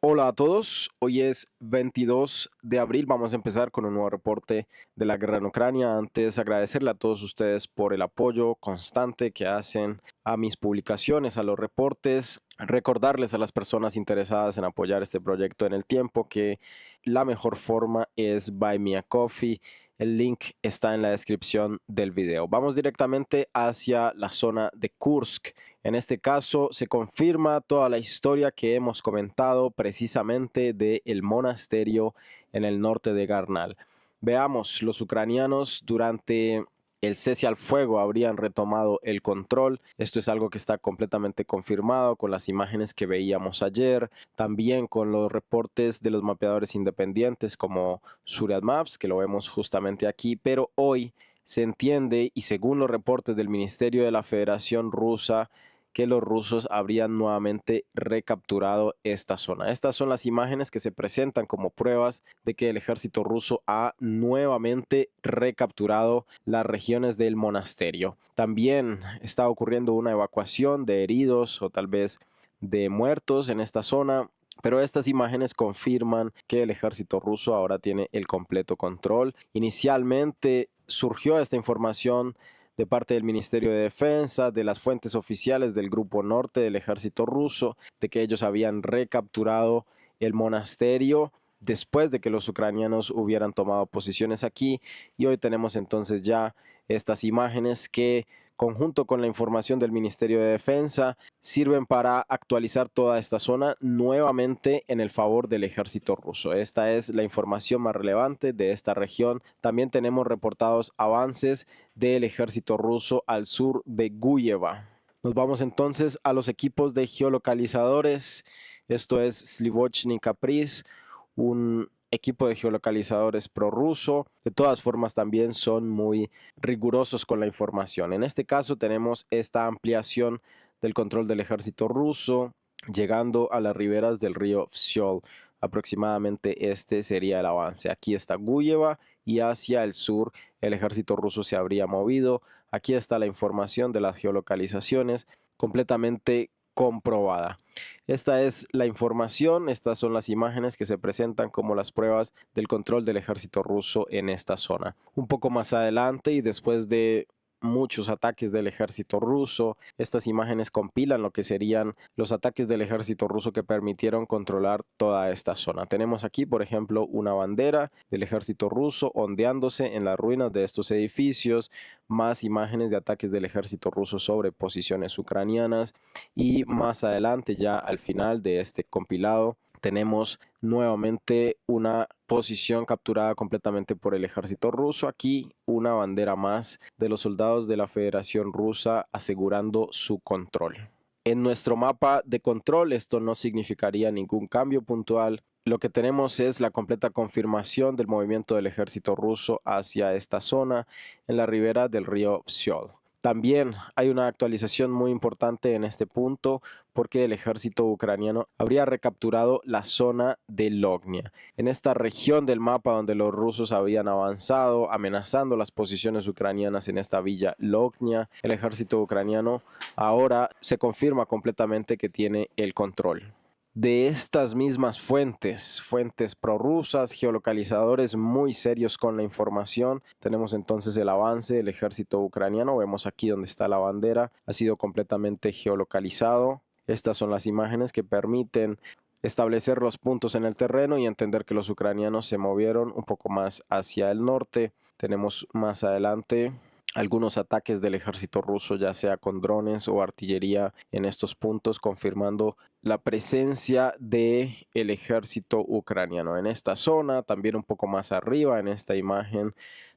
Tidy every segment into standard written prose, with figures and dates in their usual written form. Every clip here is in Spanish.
Hola a todos, hoy es 22 de abril, vamos a empezar con un nuevo reporte de la guerra en Ucrania. Antes agradecerle a todos ustedes por el apoyo constante que hacen a mis publicaciones, a los reportes, recordarles a las personas interesadas en apoyar este proyecto en el tiempo que la mejor forma es Buy Me a Coffee. El link está en la descripción del video. Vamos directamente hacia la zona de Kursk. En este caso se confirma toda la historia que hemos comentado precisamente del monasterio en el norte de Garnal. Veamos, los ucranianos durante el cese al fuego habrían retomado el control. Esto es algo que está completamente confirmado con las imágenes que veíamos ayer, también con los reportes de los mapeadores independientes como Surya Maps, que lo vemos justamente aquí, pero hoy se entiende, y según los reportes del Ministerio de la Federación Rusa, que los rusos habrían nuevamente recapturado esta zona. Estas son las imágenes que se presentan como pruebas de que el ejército ruso ha nuevamente recapturado las regiones del monasterio. También está ocurriendo una evacuación de heridos o tal vez de muertos en esta zona. Pero estas imágenes confirman que el ejército ruso ahora tiene el completo control. Inicialmente surgió esta información de parte del Ministerio de Defensa, de las fuentes oficiales del Grupo Norte del ejército ruso, de que ellos habían recapturado el monasterio después de que los ucranianos hubieran tomado posiciones aquí. Y hoy tenemos entonces ya estas imágenes que, conjunto con la información del Ministerio de Defensa, sirven para actualizar toda esta zona nuevamente en el favor del ejército ruso. Esta es la información más relevante de esta región. También tenemos reportados avances del ejército ruso al sur de Guyeva. Nos vamos entonces a los equipos de geolocalizadores. Esto es Slivochny Caprice, un equipo de geolocalizadores prorruso. De todas formas, también son muy rigurosos con la información. En este caso tenemos esta ampliación del control del ejército ruso, llegando a las riberas del río Vsyol. Aproximadamente este sería el avance. Aquí está Guyeva y hacia el sur el ejército ruso se habría movido. Aquí está la información de las geolocalizaciones completamente comprobada. Esta es la información, estas son las imágenes que se presentan como las pruebas del control del ejército ruso en esta zona. Un poco más adelante y después de muchos ataques del ejército ruso, estas imágenes compilan lo que serían los ataques del ejército ruso que permitieron controlar toda esta zona. Tenemos aquí, por ejemplo, una bandera del ejército ruso ondeándose en las ruinas de estos edificios, más imágenes de ataques del ejército ruso sobre posiciones ucranianas, y más adelante, ya al final de este compilado, tenemos nuevamente una posición capturada completamente por el ejército ruso. Aquí una bandera más de los soldados de la Federación Rusa asegurando su control. En nuestro mapa de control esto no significaría ningún cambio puntual. Lo que tenemos es la completa confirmación del movimiento del ejército ruso hacia esta zona en la ribera del río Vsyol. También hay una actualización muy importante en este punto porque el ejército ucraniano habría recapturado la zona de Lognia. En esta región del mapa donde los rusos habían avanzado amenazando las posiciones ucranianas en esta villa Lognia, el ejército ucraniano ahora se confirma completamente que tiene el control. De estas mismas fuentes prorrusas, geolocalizadores muy serios con la información, tenemos entonces el avance del ejército ucraniano. Vemos aquí donde está la bandera, ha sido completamente geolocalizado. Estas son las imágenes que permiten establecer los puntos en el terreno y entender que los ucranianos se movieron un poco más hacia el norte. Tenemos más adelante algunos ataques del ejército ruso, ya sea con drones o artillería en estos puntos, confirmando la presencia del ejército ucraniano en esta zona. También un poco más arriba en esta imagen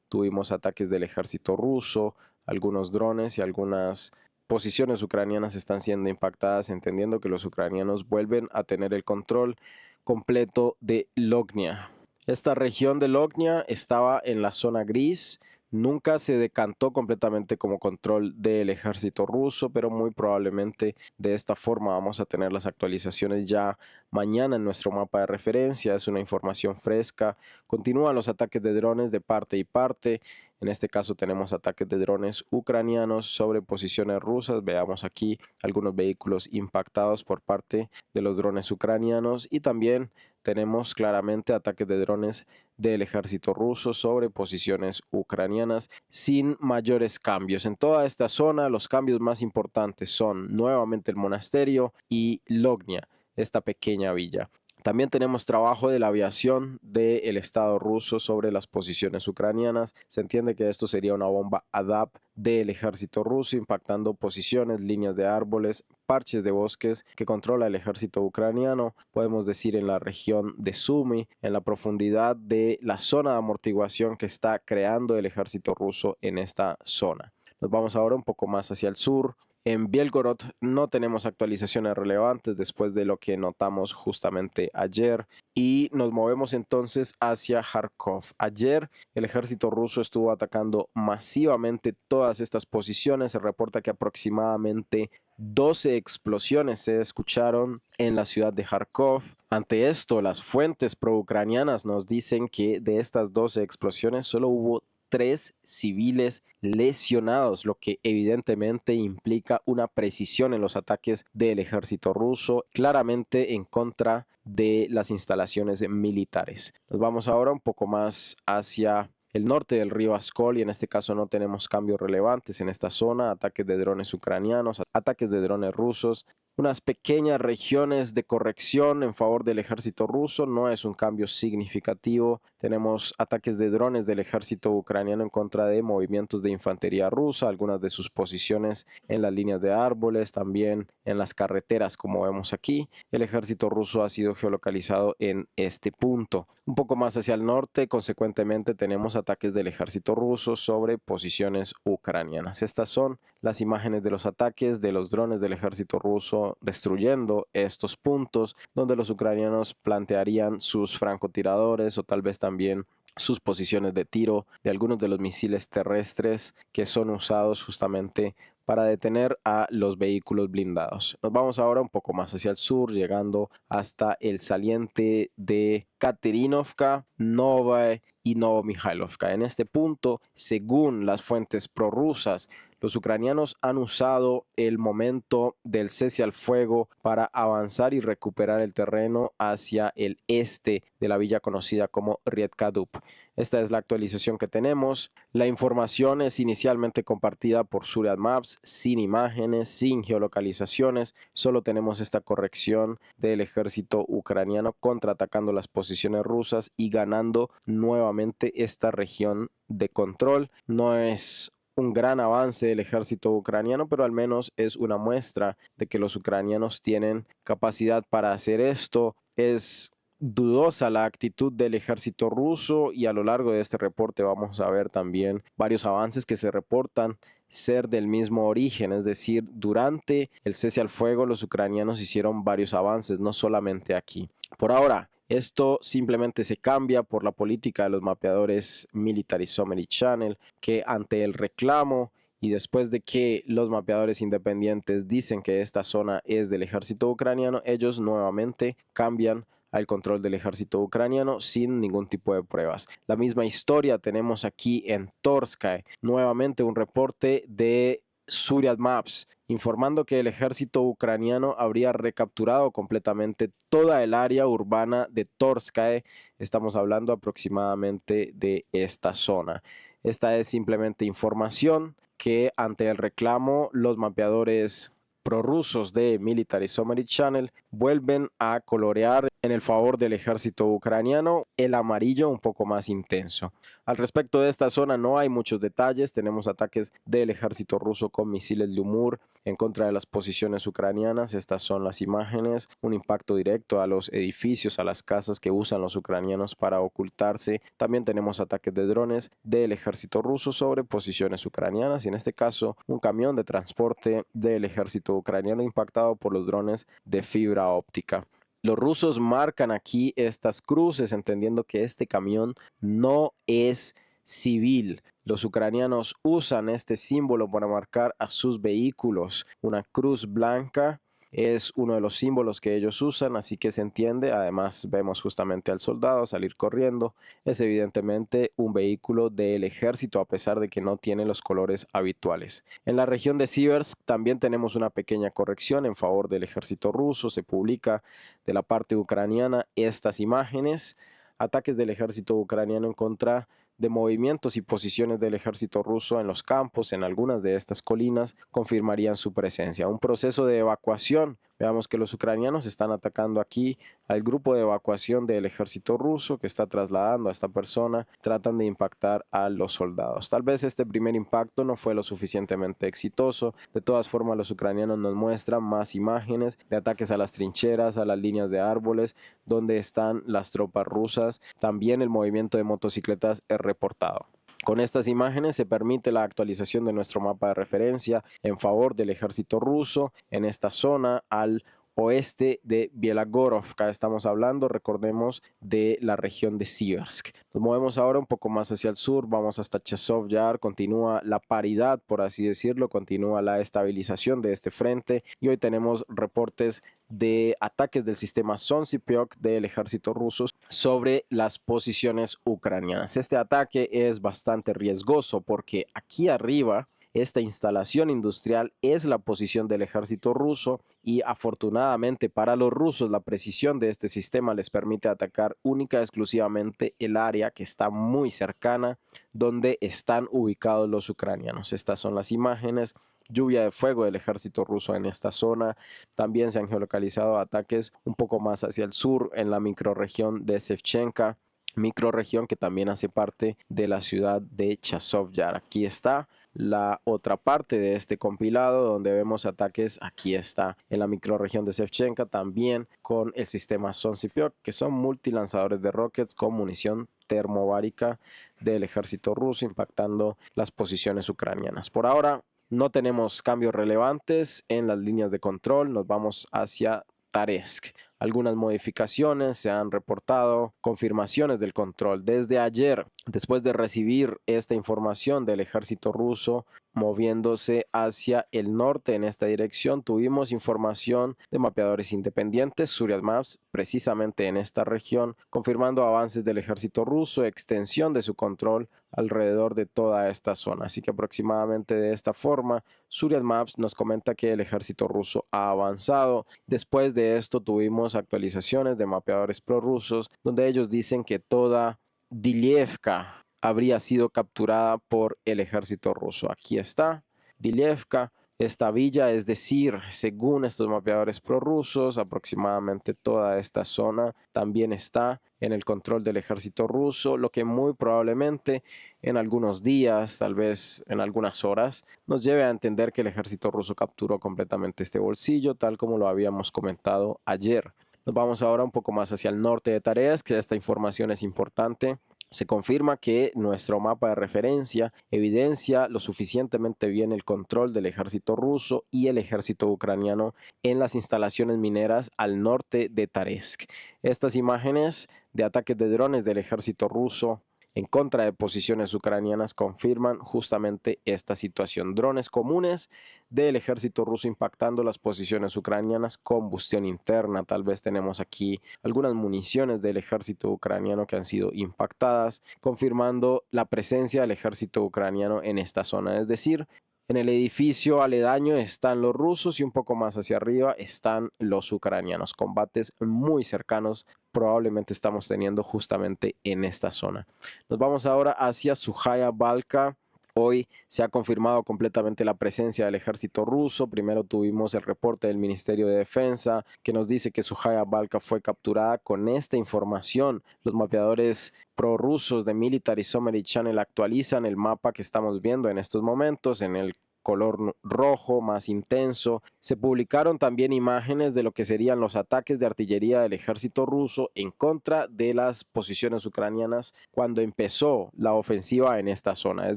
tuvimos ataques del ejército ruso, algunos drones y algunas posiciones ucranianas están siendo impactadas, entendiendo que los ucranianos vuelven a tener el control completo de Lognia. Esta región de Lognia estaba en la zona gris, nunca se decantó completamente como control del ejército ruso, pero muy probablemente de esta forma vamos a tener las actualizaciones ya mañana en nuestro mapa de referencia. Es una información fresca. Continúan los ataques de drones de parte y parte. En este caso tenemos ataques de drones ucranianos sobre posiciones rusas. Veamos aquí algunos vehículos impactados por parte de los drones ucranianos y también tenemos claramente ataques de drones del ejército ruso sobre posiciones ucranianas sin mayores cambios. En toda esta zona los cambios más importantes son nuevamente el monasterio y Lognia, esta pequeña villa. También tenemos trabajo de la aviación del Estado ruso sobre las posiciones ucranianas. Se entiende que esto sería una bomba ADAP del ejército ruso impactando posiciones, líneas de árboles, parches de bosques que controla el ejército ucraniano. Podemos decir en la región de Sumy, en la profundidad de la zona de amortiguación que está creando el ejército ruso en esta zona. Nos vamos ahora un poco más hacia el sur. En Bielgorod no tenemos actualizaciones relevantes después de lo que notamos justamente ayer y nos movemos entonces hacia Kharkov. Ayer el ejército ruso estuvo atacando masivamente todas estas posiciones. Se reporta que aproximadamente 12 explosiones se escucharon en la ciudad de Kharkov. Ante esto, las fuentes pro-ucranianas nos dicen que de estas 12 explosiones solo hubo 3 civiles lesionados, lo que evidentemente implica una precisión en los ataques del ejército ruso, claramente en contra de las instalaciones militares. Nos vamos ahora un poco más hacia el norte del río Askol y en este caso no tenemos cambios relevantes en esta zona, ataques de drones ucranianos, ataques de drones rusos, unas pequeñas regiones de corrección en favor del ejército ruso, no es un cambio significativo. Tenemos ataques de drones del ejército ucraniano en contra de movimientos de infantería rusa, algunas de sus posiciones en las líneas de árboles, también en las carreteras como vemos aquí. El ejército ruso ha sido geolocalizado en este punto. Un poco más hacia el norte, consecuentemente tenemos ataques del ejército ruso sobre posiciones ucranianas. Estas son las imágenes de los ataques de los drones del ejército ruso destruyendo estos puntos donde los ucranianos plantearían sus francotiradores o tal vez también sus posiciones de tiro de algunos de los misiles terrestres que son usados justamente para detener a los vehículos blindados. Nos vamos ahora un poco más hacia el sur, llegando hasta el saliente de Katerinovka, Novae y Novomikhailovka. En este punto, según las fuentes prorrusas, los ucranianos han usado el momento del cese al fuego para avanzar y recuperar el terreno hacia el este de la villa conocida como Riedkadup. Esta es la actualización que tenemos. La información es inicialmente compartida por Suriat Maps, sin imágenes, sin geolocalizaciones. Solo tenemos esta corrección del ejército ucraniano contraatacando las posiciones rusas y ganando nuevamente esta región de control. No es un gran avance del ejército ucraniano, pero al menos es una muestra de que los ucranianos tienen capacidad para hacer esto. Es dudosa la actitud del ejército ruso y a lo largo de este reporte vamos a ver también varios avances que se reportan ser del mismo origen, es decir, durante el cese al fuego los ucranianos hicieron varios avances, no solamente aquí. Por ahora, esto simplemente se cambia por la política de los mapeadores Military Summary Channel, que ante el reclamo y después de que los mapeadores independientes dicen que esta zona es del ejército ucraniano, ellos nuevamente cambian al control del ejército ucraniano sin ningún tipo de pruebas. La misma historia tenemos aquí en Torskaya, nuevamente un reporte de Suriat Maps, informando que el ejército ucraniano habría recapturado completamente toda el área urbana de Torskaya. Estamos hablando aproximadamente de esta zona. Esta es simplemente información que ante el reclamo los mapeadores prorrusos de Military Summary Channel vuelven a colorear en el favor del ejército ucraniano el amarillo un poco más intenso. Al respecto de esta zona no hay muchos detalles. Tenemos ataques del ejército ruso con misiles Lumur en contra de las posiciones ucranianas. Estas son las imágenes, un impacto directo a los edificios, a las casas que usan los ucranianos para ocultarse. También tenemos ataques de drones del ejército ruso sobre posiciones ucranianas y en este caso un camión de transporte del ejército ucraniano impactado por los drones de fibra óptica. Los rusos marcan aquí estas cruces entendiendo que este camión no es civil, los ucranianos usan este símbolo para marcar a sus vehículos. Una cruz blanca es uno de los símbolos que ellos usan, así que se entiende. Además, vemos justamente al soldado salir corriendo. Es evidentemente un vehículo del ejército, a pesar de que no tiene los colores habituales. En la región de Siversk también tenemos una pequeña corrección en favor del ejército ruso. Se publica de la parte ucraniana estas imágenes. Ataques del ejército ucraniano en contra de movimientos y posiciones del ejército ruso en los campos, en algunas de estas colinas, confirmarían su presencia. Un proceso de evacuación. Veamos que los ucranianos están atacando aquí al grupo de evacuación del ejército ruso que está trasladando a esta persona. Tratan de impactar a los soldados. Tal vez este primer impacto no fue lo suficientemente exitoso. De todas formas, los ucranianos nos muestran más imágenes de ataques a las trincheras, a las líneas de árboles, donde están las tropas rusas. También el movimiento de motocicletas es reportado. Con estas imágenes se permite la actualización de nuestro mapa de referencia en favor del ejército ruso en esta zona al oeste de Bielagorovka. Estamos hablando, recordemos, de la región de Siversk. Nos movemos ahora un poco más hacia el sur, vamos hasta Chazov Yar, continúa la paridad, por así decirlo, continúa la estabilización de este frente y hoy tenemos reportes de ataques del sistema Sonsipiok del ejército ruso sobre las posiciones ucranianas. Este ataque es bastante riesgoso porque aquí arriba esta instalación industrial es la posición del ejército ruso y afortunadamente para los rusos la precisión de este sistema les permite atacar única y exclusivamente el área que está muy cercana donde están ubicados los ucranianos. Estas son las imágenes. Lluvia de fuego del ejército ruso en esta zona. También se han geolocalizado ataques un poco más hacia el sur en la microrregión de Shevchenka, microrregión que también hace parte de la ciudad de Chazov Yar. Aquí está la otra parte de este compilado donde vemos ataques. Aquí está en la microrregión de Shevchenka también con el sistema Sonsipiok, que son multilanzadores de rockets con munición termobárica del ejército ruso impactando las posiciones ucranianas. Por ahora no tenemos cambios relevantes en las líneas de control. Nos vamos hacia Taresk. Algunas modificaciones se han reportado, confirmaciones del control. Desde ayer, después de recibir esta información del ejército ruso moviéndose hacia el norte en esta dirección, tuvimos información de mapeadores independientes, Zuriat Maps, precisamente en esta región, confirmando avances del ejército ruso, extensión de su control alrededor de toda esta zona. Así que aproximadamente de esta forma, Zuriat Maps nos comenta que el ejército ruso ha avanzado. Después de esto tuvimos actualizaciones de mapeadores prorrusos donde ellos dicen que toda Dilievka habría sido capturada por el ejército ruso. Aquí está Dilievka, esta villa, es decir, según estos mapeadores prorrusos, aproximadamente toda esta zona también está en el control del ejército ruso, lo que muy probablemente en algunos días, tal vez en algunas horas, nos lleve a entender que el ejército ruso capturó completamente este bolsillo, tal como lo habíamos comentado ayer. Nos vamos ahora un poco más hacia el norte de Tareas, que esta información es importante. Se confirma que nuestro mapa de referencia evidencia lo suficientemente bien el control del ejército ruso y el ejército ucraniano en las instalaciones mineras al norte de Taresk. Estas imágenes de ataques de drones del ejército ruso en contra de posiciones ucranianas confirman justamente esta situación. Drones comunes del ejército ruso impactando las posiciones ucranianas, combustión interna. Tal vez tenemos aquí algunas municiones del ejército ucraniano que han sido impactadas, confirmando la presencia del ejército ucraniano en esta zona. Es decir, en el edificio aledaño están los rusos y un poco más hacia arriba están los ucranianos. Combates muy cercanos probablemente estamos teniendo justamente en esta zona. Nos vamos ahora hacia Sujaya Balka. Hoy se ha confirmado completamente la presencia del ejército ruso. Primero tuvimos el reporte del Ministerio de Defensa que nos dice que Sujaya Balka fue capturada. Con esta información, los mapeadores prorrusos de Military Summary Channel actualizan el mapa que estamos viendo en estos momentos en el color rojo más intenso. Se publicaron también imágenes de lo que serían los ataques de artillería del ejército ruso en contra de las posiciones ucranianas cuando empezó la ofensiva en esta zona. Es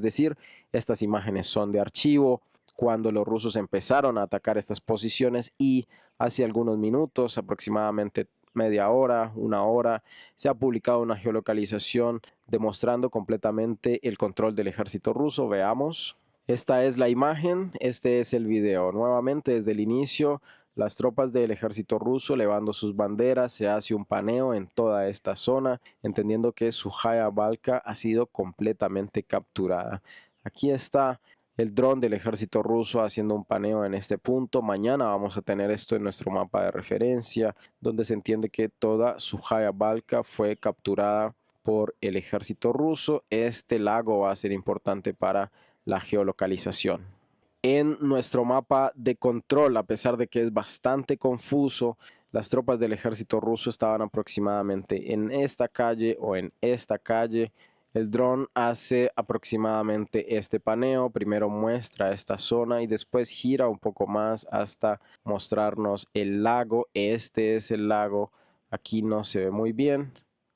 decir, estas imágenes son de archivo cuando los rusos empezaron a atacar estas posiciones y hace algunos minutos, aproximadamente media hora, una hora, se ha publicado una geolocalización demostrando completamente el control del ejército ruso. Veamos. Esta es la imagen, este es el video. Nuevamente desde el inicio, las tropas del ejército ruso elevando sus banderas, se hace un paneo en toda esta zona, entendiendo que Sukhaya Balka ha sido completamente capturada. Aquí está el dron del ejército ruso haciendo un paneo en este punto. Mañana vamos a tener esto en nuestro mapa de referencia, donde se entiende que toda Sukhaya Balka fue capturada por el ejército ruso. Este lago va a ser importante para la geolocalización. En nuestro mapa de control, a pesar de que es bastante confuso, las tropas del ejército ruso estaban aproximadamente en esta calle o en esta calle. El dron hace aproximadamente este paneo, primero muestra esta zona y después gira un poco más hasta mostrarnos el lago. Este es el lago, aquí no se ve muy bien.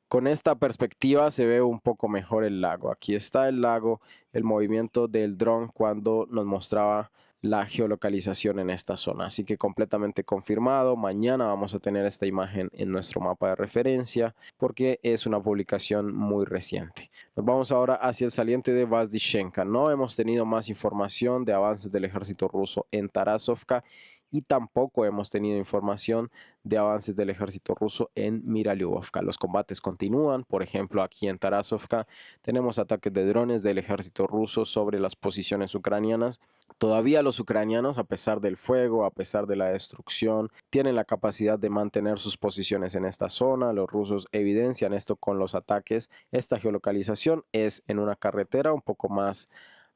Con esta perspectiva se ve un poco mejor el lago. Aquí está el lago, el movimiento del dron cuando nos mostraba la geolocalización en esta zona. Así que completamente confirmado. Mañana vamos a tener esta imagen en nuestro mapa de referencia porque es una publicación muy reciente. Nos vamos ahora hacia el saliente de Vazdishenka. No hemos tenido más información de avances del ejército ruso en Tarasovka y tampoco hemos tenido información de avances del ejército ruso en Miralyubovka. Los combates continúan, por ejemplo, aquí en Tarasovka tenemos ataques de drones del ejército ruso sobre las posiciones ucranianas. Todavía los ucranianos, a pesar del fuego, a pesar de la destrucción, tienen la capacidad de mantener sus posiciones en esta zona. Los rusos evidencian esto con los ataques. Esta geolocalización es en una carretera un poco más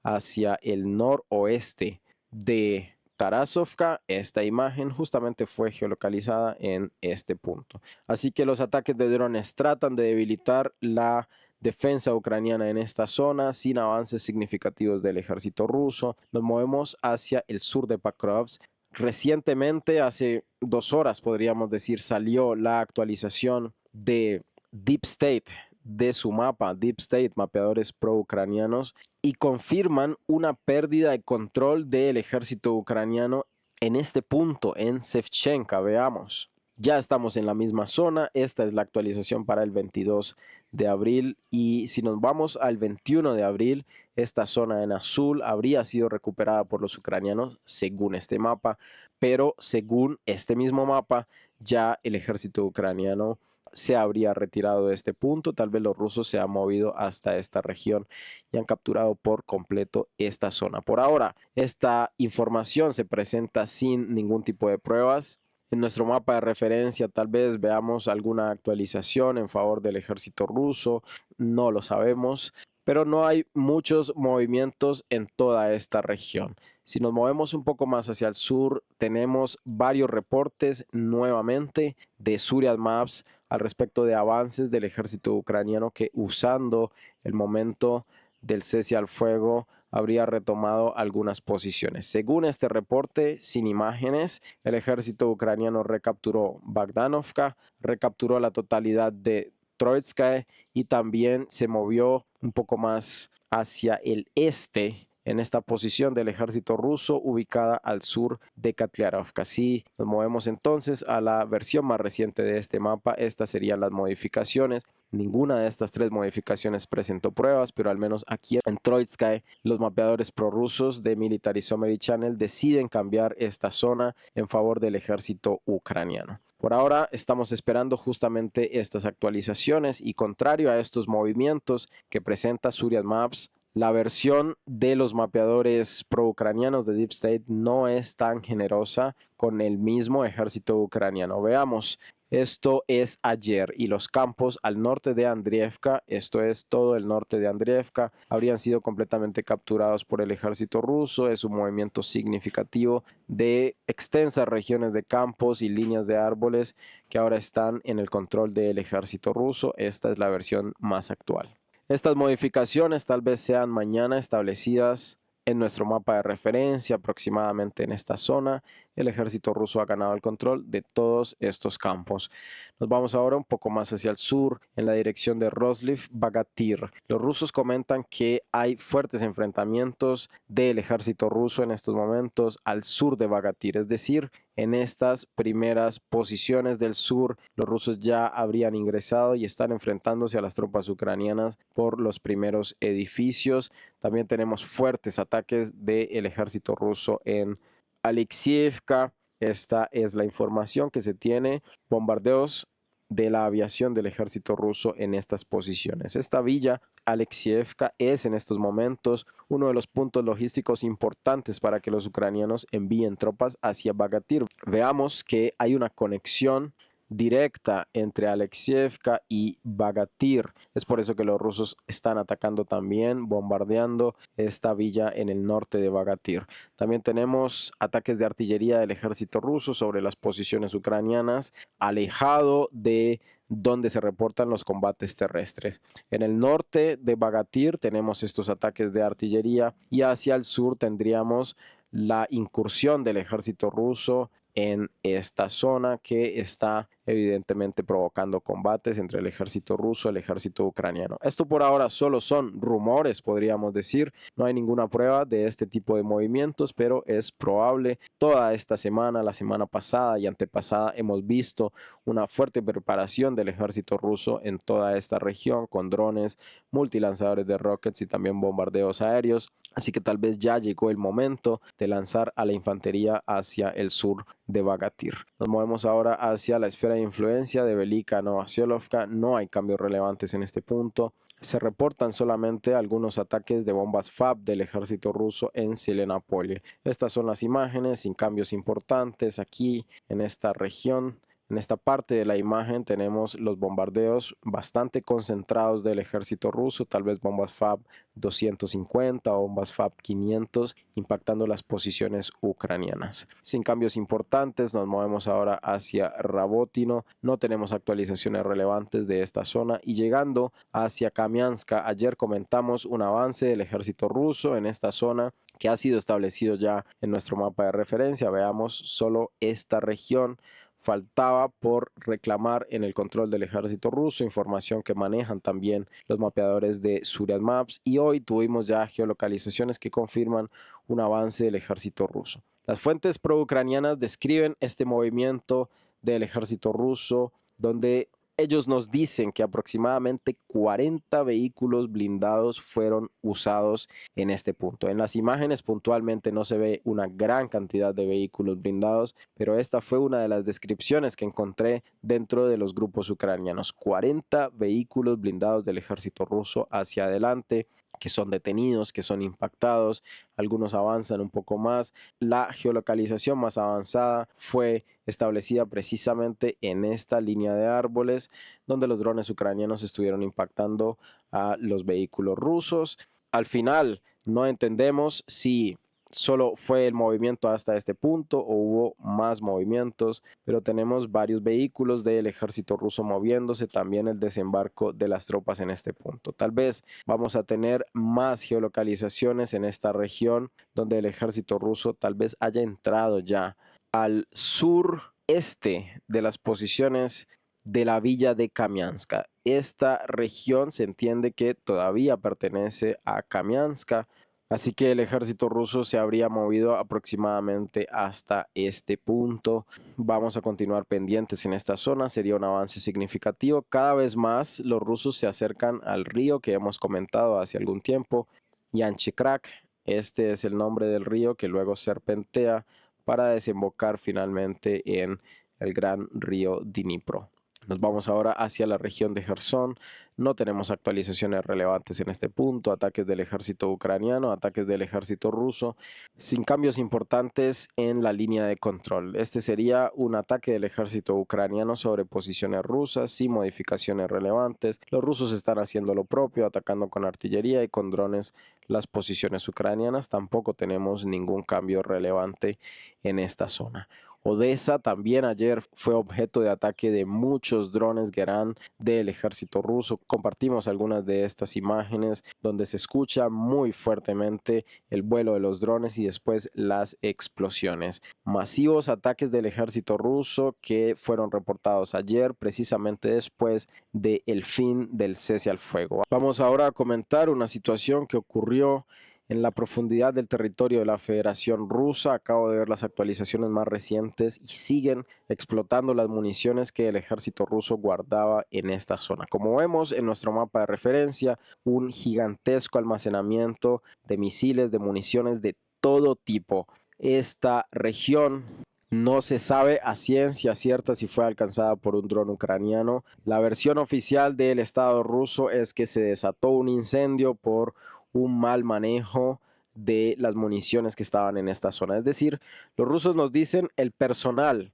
hacia el noroeste de Tarasovka. Esta imagen justamente fue geolocalizada en este punto. Así que los ataques de drones tratan de debilitar la defensa ucraniana en esta zona sin avances significativos del ejército ruso. Nos movemos hacia el sur de Pakrovsk. Recientemente, hace 2 horas podríamos decir, salió la actualización de Deep State, de su mapa, Deep State, mapeadores pro-ucranianos, y confirman una pérdida de control del ejército ucraniano en este punto, en Shevchenka. Veamos. Ya estamos en la misma zona. Esta es la actualización para el 22 de abril y si nos vamos al 21 de abril, esta zona en azul habría sido recuperada por los ucranianos según este mapa, pero según este mismo mapa, ya el ejército ucraniano se habría retirado de este punto. Tal vez los rusos se han movido hasta esta región y han capturado por completo esta zona. Por ahora, esta información se presenta sin ningún tipo de pruebas. En nuestro mapa de referencia tal vez veamos alguna actualización en favor del ejército ruso, no lo sabemos, pero no hay muchos movimientos en toda esta región. Si nos movemos un poco más hacia el sur, tenemos varios reportes nuevamente de Surya Maps al respecto de avances del ejército ucraniano que, usando el momento del cese al fuego, habría retomado algunas posiciones. Según este reporte, sin imágenes, el ejército ucraniano recapturó Bogdanovka, recapturó la totalidad de Troitskaya y también se movió un poco más hacia el este en esta posición del ejército ruso ubicada al sur de Katliarovka. Si nos movemos entonces a la versión más reciente de este mapa, estas serían las modificaciones. Ninguna de estas 3 modificaciones presentó pruebas, pero al menos aquí en Troitskaya, los mapeadores prorrusos de Military Summary Channel deciden cambiar esta zona en favor del ejército ucraniano. Por ahora estamos esperando justamente estas actualizaciones y, contrario a estos movimientos que presenta Surya Maps, la versión de los mapeadores pro-ucranianos de Deep State no es tan generosa con el mismo ejército ucraniano. Veamos. Esto es ayer y los campos al norte de Andriivka, esto es todo el norte de Andriivka, habrían sido completamente capturados por el ejército ruso. Es un movimiento significativo de extensas regiones de campos y líneas de árboles que ahora están en el control del ejército ruso. Esta es la versión más actual. Estas modificaciones tal vez sean mañana establecidas en nuestro mapa de referencia, aproximadamente en esta zona. El ejército ruso ha ganado el control de todos estos campos. Nos vamos ahora un poco más hacia el sur, en la dirección de Rozliv-Bagatir. Los rusos comentan que hay fuertes enfrentamientos del ejército ruso en estos momentos al sur de Bagatir, es decir, en estas primeras posiciones del sur. Los rusos ya habrían ingresado y están enfrentándose a las tropas ucranianas por los primeros edificios. También tenemos fuertes ataques del ejército ruso en Alexievka. Esta es la información que se tiene. Bombardeos de la aviación del ejército ruso en estas posiciones. Esta villa, Alexievka, es en estos momentos uno de los puntos logísticos importantes para que los ucranianos envíen tropas hacia Bagatir. Veamos que hay una conexión directa entre Alexievka y Bagatir. Es por eso que los rusos están atacando también, bombardeando esta villa en el norte de Bagatir. También tenemos ataques de artillería del ejército ruso sobre las posiciones ucranianas, alejado de donde se reportan los combates terrestres. En el norte de Bagatir tenemos estos ataques de artillería y hacia el sur tendríamos la incursión del ejército ruso en esta zona que está evidentemente provocando combates entre el ejército ruso y el ejército ucraniano. Esto por ahora solo son rumores, podríamos decir. No hay ninguna prueba de este tipo de movimientos, pero es probable. Toda esta semana, la semana pasada y antepasada, hemos visto una fuerte preparación del ejército ruso en toda esta región con drones, multilanzadores de rockets y también bombardeos aéreos. Así que tal vez ya llegó el momento de lanzar a la infantería hacia el sur de Bagatir. Nos movemos ahora hacia la esfera de influencia de Velika Novosielovka. No hay cambios relevantes en este punto. Se reportan solamente algunos ataques de bombas FAB del ejército ruso en Zelenopolye. Estas son las imágenes sin cambios importantes aquí en esta región. En esta parte de la imagen tenemos los bombardeos bastante concentrados del ejército ruso, tal vez bombas FAB 250 o bombas FAB 500 impactando las posiciones ucranianas. Sin cambios importantes, nos movemos ahora hacia Rabotino. No tenemos actualizaciones relevantes de esta zona y llegando hacia Kamianska, ayer comentamos un avance del ejército ruso en esta zona que ha sido establecido ya en nuestro mapa de referencia. Veamos solo esta región. Faltaba por reclamar en el control del ejército ruso, información que manejan también los mapeadores de Surya Maps, y hoy tuvimos ya geolocalizaciones que confirman un avance del ejército ruso. Las fuentes pro-ucranianas describen este movimiento del ejército ruso donde ellos nos dicen que aproximadamente 40 vehículos blindados fueron usados en este punto. En las imágenes puntualmente no se ve una gran cantidad de vehículos blindados, pero esta fue una de las descripciones que encontré dentro de los grupos ucranianos. 40 vehículos blindados del ejército ruso hacia adelante, que son detenidos, que son impactados, algunos avanzan un poco más. La geolocalización más avanzada fue establecida precisamente en esta línea de árboles, donde los drones ucranianos estuvieron impactando a los vehículos rusos. Al final, no entendemos si solo fue el movimiento hasta este punto o hubo más movimientos, pero tenemos varios vehículos del ejército ruso moviéndose, también el desembarco de las tropas en este punto. Tal vez vamos a tener más geolocalizaciones en esta región donde el ejército ruso tal vez haya entrado ya al sureste de las posiciones de la villa de Kamianska. Esta región se entiende que todavía pertenece a Kamianska, así que el ejército ruso se habría movido aproximadamente hasta este punto. Vamos a continuar pendientes en esta zona, sería un avance significativo. Cada vez más los rusos se acercan al río que hemos comentado hace algún tiempo, Yanchikrak. Este es el nombre del río que luego serpentea para desembocar finalmente en el gran río Dnipro. Nos vamos ahora hacia la región de Jersón. No tenemos actualizaciones relevantes en este punto. Ataques del ejército ucraniano, ataques del ejército ruso, sin cambios importantes en la línea de control. Este sería un ataque del ejército ucraniano sobre posiciones rusas, sin modificaciones relevantes. Los rusos están haciendo lo propio, atacando con artillería y con drones las posiciones ucranianas. Tampoco tenemos ningún cambio relevante en esta zona. Odessa también ayer fue objeto de ataque de muchos drones Gerán del ejército ruso. Compartimos algunas de estas imágenes donde se escucha muy fuertemente el vuelo de los drones y después las explosiones. Masivos ataques del ejército ruso que fueron reportados ayer precisamente después del fin del cese al fuego. Vamos ahora a comentar una situación que ocurrió en la profundidad del territorio de la Federación Rusa. Acabo de ver las actualizaciones más recientes y siguen explotando las municiones que el ejército ruso guardaba en esta zona. Como vemos en nuestro mapa de referencia, un gigantesco almacenamiento de misiles, de municiones de todo tipo. Esta región no se sabe a ciencia cierta si fue alcanzada por un dron ucraniano. La versión oficial del Estado ruso es que se desató un incendio por un mal manejo de las municiones que estaban en esta zona. Es decir, los rusos nos dicen el personal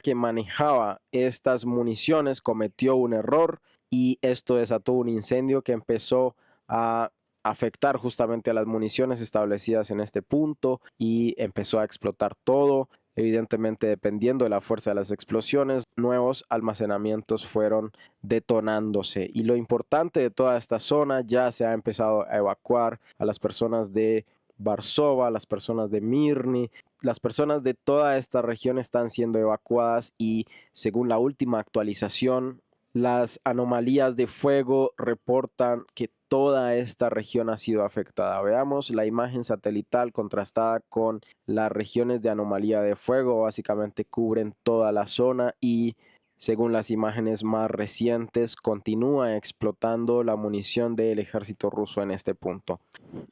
que manejaba estas municiones cometió un error y esto desató un incendio que empezó a afectar justamente a las municiones establecidas en este punto y empezó a explotar todo. Evidentemente, dependiendo de la fuerza de las explosiones, nuevos almacenamientos fueron detonándose. Y lo importante de toda esta zona, ya se ha empezado a evacuar a las personas de Varsovia, las personas de Mirny, las personas de toda esta región están siendo evacuadas y según la última actualización, las anomalías de fuego reportan que toda esta región ha sido afectada. Veamos la imagen satelital contrastada con las regiones de anomalía de fuego. Básicamente cubren toda la zona y según las imágenes más recientes, continúa explotando la munición del ejército ruso en este punto.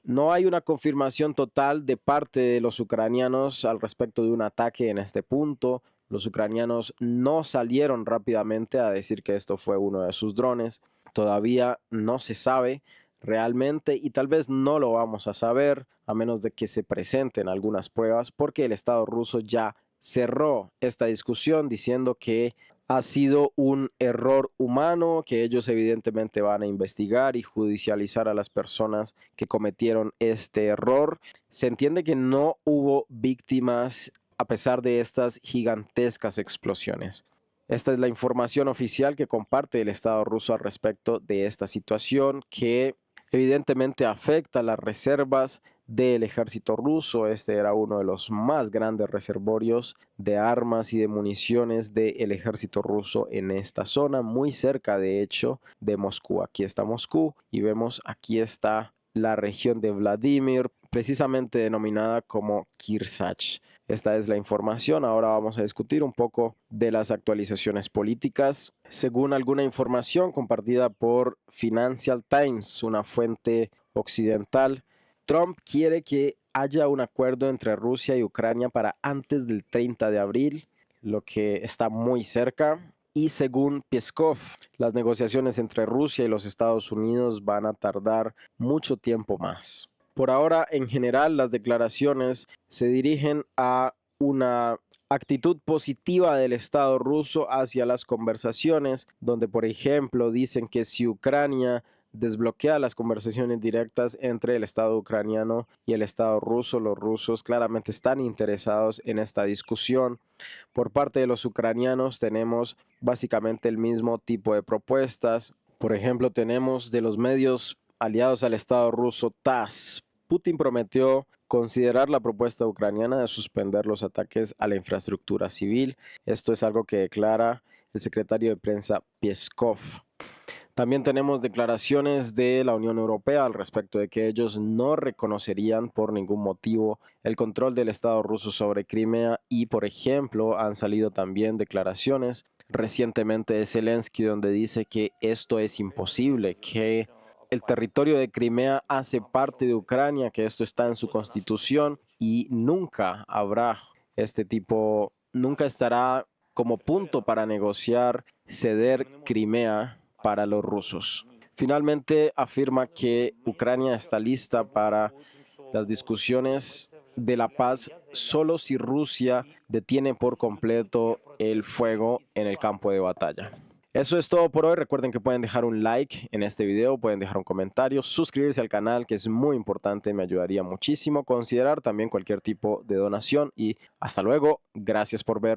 No hay una confirmación total de parte de los ucranianos al respecto de un ataque en este punto. Los ucranianos no salieron rápidamente a decir que esto fue uno de sus drones. Todavía no se sabe realmente y tal vez no lo vamos a saber a menos de que se presenten algunas pruebas porque el Estado ruso ya cerró esta discusión diciendo que ha sido un error humano, que ellos evidentemente van a investigar y judicializar a las personas que cometieron este error. Se entiende que no hubo víctimas a pesar de estas gigantescas explosiones. Esta es la información oficial que comparte el Estado ruso al respecto de esta situación que evidentemente afecta las reservas del ejército ruso. Este era uno de los más grandes reservorios de armas y de municiones del ejército ruso en esta zona, muy cerca de hecho de Moscú. Aquí está Moscú y vemos aquí está la región de Vladimir, precisamente denominada como Kirsach. Esta es la información. Ahora vamos a discutir un poco de las actualizaciones políticas. Según alguna información compartida por Financial Times, una fuente occidental, Trump quiere que haya un acuerdo entre Rusia y Ucrania para antes del 30 de abril, lo que está muy cerca. Y según Peskov, las negociaciones entre Rusia y los Estados Unidos van a tardar mucho tiempo más. Por ahora, en general, las declaraciones se dirigen a una actitud positiva del Estado ruso hacia las conversaciones, donde, por ejemplo, dicen que si Ucrania desbloquea las conversaciones directas entre el Estado ucraniano y el Estado ruso, los rusos claramente están interesados en esta discusión. Por parte de los ucranianos tenemos básicamente el mismo tipo de propuestas. Por ejemplo, tenemos de los medios aliados al Estado ruso TASS. Putin prometió considerar la propuesta ucraniana de suspender los ataques a la infraestructura civil. Esto es algo que declara el secretario de prensa Peskov. También tenemos declaraciones de la Unión Europea al respecto de que ellos no reconocerían por ningún motivo el control del Estado ruso sobre Crimea y, por ejemplo, han salido también declaraciones recientemente de Zelensky donde dice que esto es imposible, que el territorio de Crimea hace parte de Ucrania, que esto está en su constitución y nunca habrá nunca estará como punto para negociar ceder Crimea para los rusos. Finalmente afirma que Ucrania está lista para las discusiones de la paz solo si Rusia detiene por completo el fuego en el campo de batalla. Eso es todo por hoy. Recuerden que pueden dejar un like en este video, pueden dejar un comentario, suscribirse al canal, que es muy importante, me ayudaría muchísimo. Considerar también cualquier tipo de donación y hasta luego. Gracias por ver.